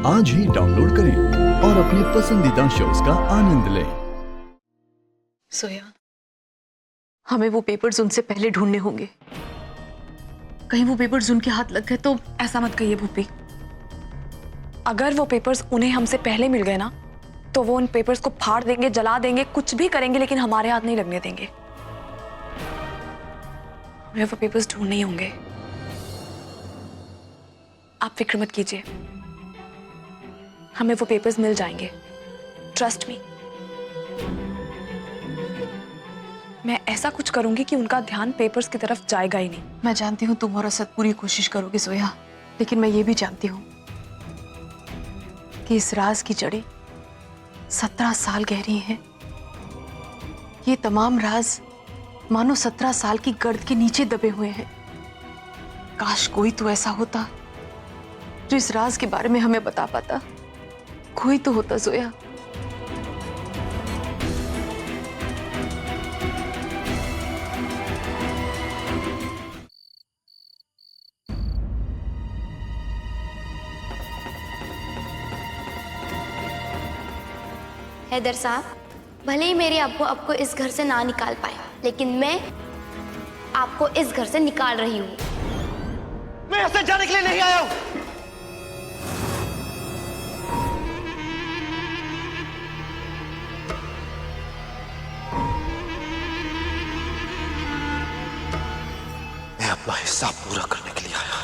आज ही डाउनलोड करें और अपने पसंदीदा शोज का आनंद लें। सोया, हमें वो पेपर्स उनसे पहले ढूंढने होंगे। कहीं वो पेपर्स उनके हाथ लग गए तो। ऐसा मत कहिए भूपी। अगर वो पेपर्स उन्हें हमसे पहले मिल गए ना, तो वो उन पेपर्स को फाड़ देंगे, जला देंगे, कुछ भी करेंगे, लेकिन हमारे हाथ नहीं लगने देंगे। हमें वो पेपर्स ढूंढने ही होंगे। आप फिक्र मत कीजिए, हमें वो पेपर्स मिल जाएंगे। Trust me. मैं ऐसा कुछ करूंगी कि उनका ध्यान पेपर्स की तरफ जाएगा ही नहीं। मैं जानती हूँ तुम और असद पूरी कोशिश करोगे सोया, लेकिन मैं ये भी जानती हूँ कि इस राज की जड़ें 17 साल गहरी हैं। ये तमाम राज मानो 17 साल की गर्द के नीचे दबे हुए हैं। काश कोई तो ऐसा होता जो इस राज के बारे में हमें बता पाता। कोई तो होता सोया। हैदर साहब, भले ही मेरे अब्बू आपको इस घर से ना निकाल पाए, लेकिन मैं आपको इस घर से निकाल रही हूँ। मैं यहाँ से जाने के लिए नहीं आया हूँ। मैं अपना हिसाब पूरा करने के लिए आया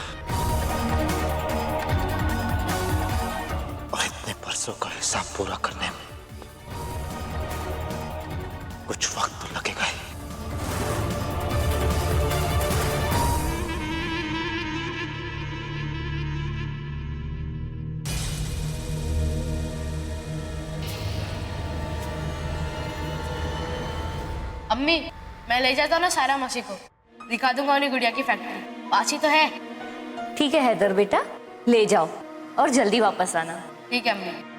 और इतने बरसों का हिसाब पूरा करने में कुछ वक्त तो लगेगा ही। अम्मी, मैं ले जाता हूँ ना सारा मौसी को, दिखा दूंगा उन्हें गुड़िया की फैक्ट्री। पास ही तो है। ठीक है हैदर बेटा, ले जाओ और जल्दी वापस आना। ठीक है अम्मी।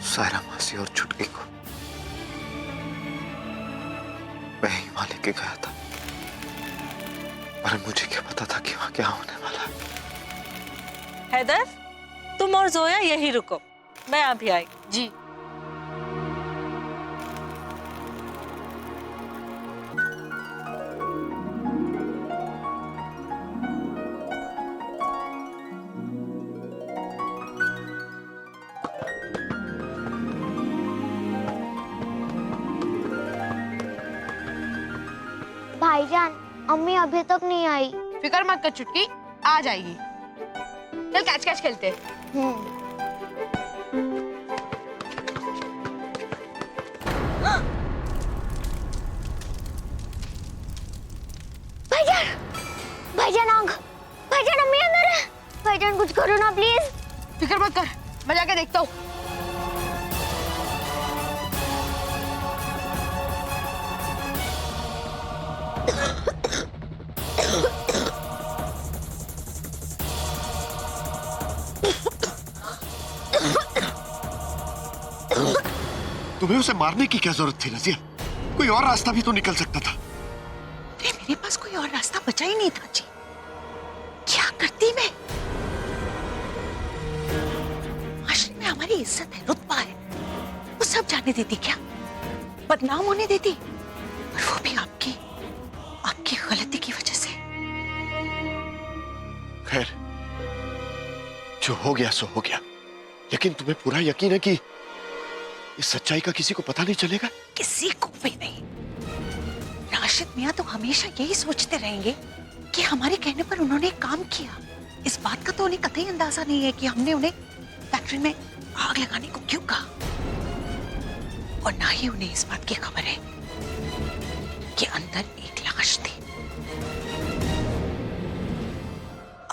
सायरा मासी और छुटकी को मैं ही वहां लेके गया था, पर मुझे क्या पता था कि वहां क्या होने वाला है। हैदर, तुम और जोया यही रुको, मैं अभी आई। जी। भाईजान, अम्मी अभी तक नहीं आई। फिक्र मत कर चुटकी, आ जाएगी। चल कैच कैच खेलते हैं। भाईजान, भाईजान आंख, भाईजान अम्मी अंदर है। भाईजान कुछ करो ना प्लीज। फिक्र मत कर, मैं जाके देखता हूँ। तुम्हें उसे मारने की क्या जरूरत थी रजिया? कोई और रास्ता भी तो निकल सकता था। मेरे पास कोई और रास्ता बचा ही नहीं था जी। क्या करती मैं? माशरे में हमारी इज्जत है, रुतबा है, वो सब जाने देती क्या? बदनाम होने देती? और वो भी आपकी गलती की वजह से। खैर, जो हो गया सो हो गया, लेकिन तुम्हें पूरा यकीन है कि इस सच्चाई का किसी को पता नहीं चलेगा? किसी को भी नहीं। राशिद मियां तो हमेशा यही सोचते रहेंगे कि हमारे कहने पर उन्होंने काम किया। इस बात का तो उन्हें कतई अंदाजा नहीं है कि हमने उन्हें फैक्ट्री में आग लगाने को क्यों कहा। और ना ही उन्हें इस बात की खबर है कि अंदर एक लाश थी।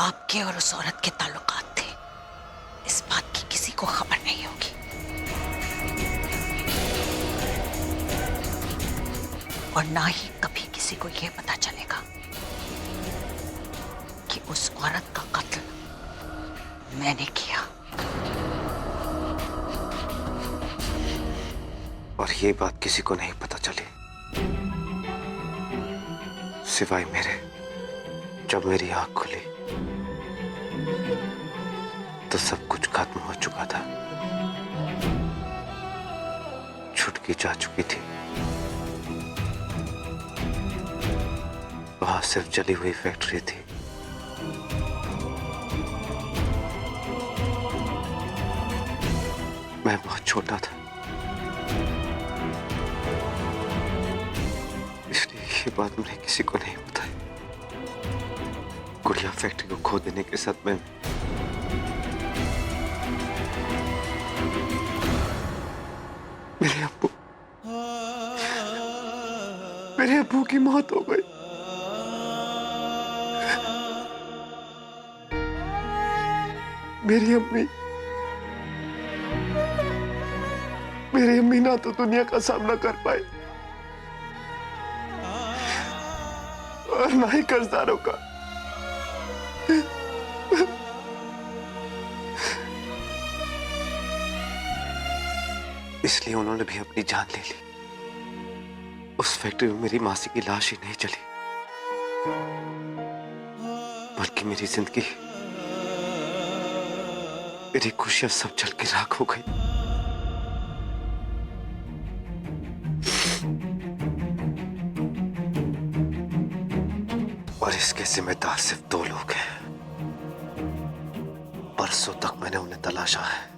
आपके और उस औरत के ताल्लुकात थे, इस बात की किसी को खबर नहीं होगी। और ना ही कभी किसी को यह पता चलेगा कि उस औरत का कत्ल मैंने किया। और ये बात किसी को नहीं पता चली सिवाय मेरे, जब मेरी आंख खुली तो सब कुछ खत्म हो चुका था। छुटकी जा चुकी थी। वहां सिर्फ जली हुई फैक्ट्री थी। मैं बहुत छोटा था, इसलिए ये बात मैंने किसी को नहीं बताई। गुड़िया फैक्ट्री को खो देने के साथ मैं मेरे अब्बू की मौत हो गई। मेरी अम्मी ना तो दुनिया का सामना कर पाई और ना ही कर्जदारों का। इसलिए उन्होंने भी अपनी जान ले ली। उस फैक्ट्री में मेरी मासी की लाश ही नहीं जली, बल्कि मेरी जिंदगी, मेरी खुशियां सब जल के राख हो गई। और इसके जिम्मेदार सिर्फ 2 लोग हैं। परसों तक मैंने उन्हें तलाशा है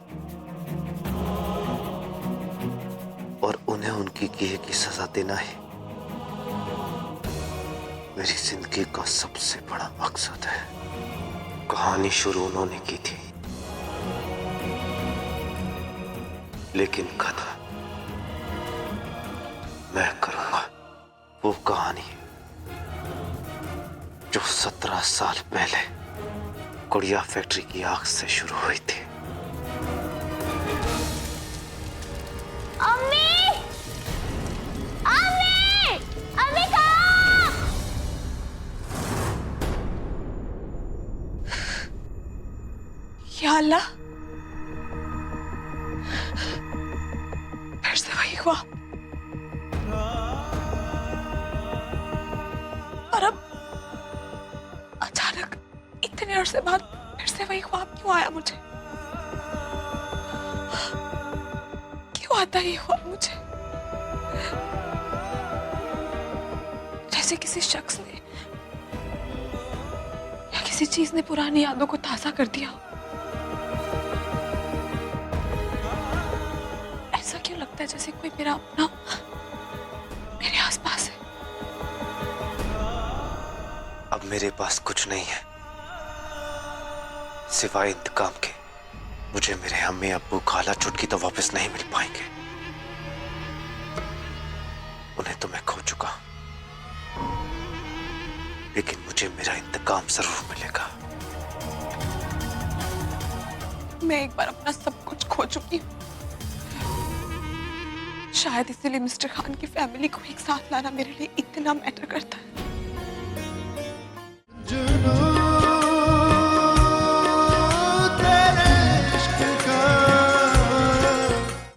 और उन्हें उनकी किए की सजा देना ही मेरी जिंदगी का सबसे बड़ा मकसद है। कहानी शुरू उन्होंने की थी, लेकिन खत्म मैं करूंगा। वो कहानी जो 17 साल पहले गुड़िया फैक्ट्री की आग से शुरू हुई थी। अम्मी! अम्मी! अम्मी कहाँ? या अल्लाह, फिर से वही हुआ। और अब अचानक इतने अरसे बाद फिर से वही ख्वाब क्यों आया मुझे? क्यों आता ये ख्वाब मुझे? जैसे किसी शख्स ने या किसी चीज ने पुरानी यादों को ताजा कर दिया। ऐसा क्यों लगता है जैसे कोई मेरा अपना मेरे आसपास है। अब मेरे पास कुछ नहीं है सिवाय इंतकाम के। मुझे मेरे अम्मी अब्बू खाला चुटकी तो वापस नहीं मिल पाएंगे। उन्हें तो मैं खो चुका हूं, लेकिन मुझे मेरा इंतकाम जरूर मिलेगा। मैं एक बार अपना सब कुछ खो चुकी हूँ। शायद इसीलिए मिस्टर खान की फैमिली को एक साथ लाना मेरे लिए इतना मैटर करता है।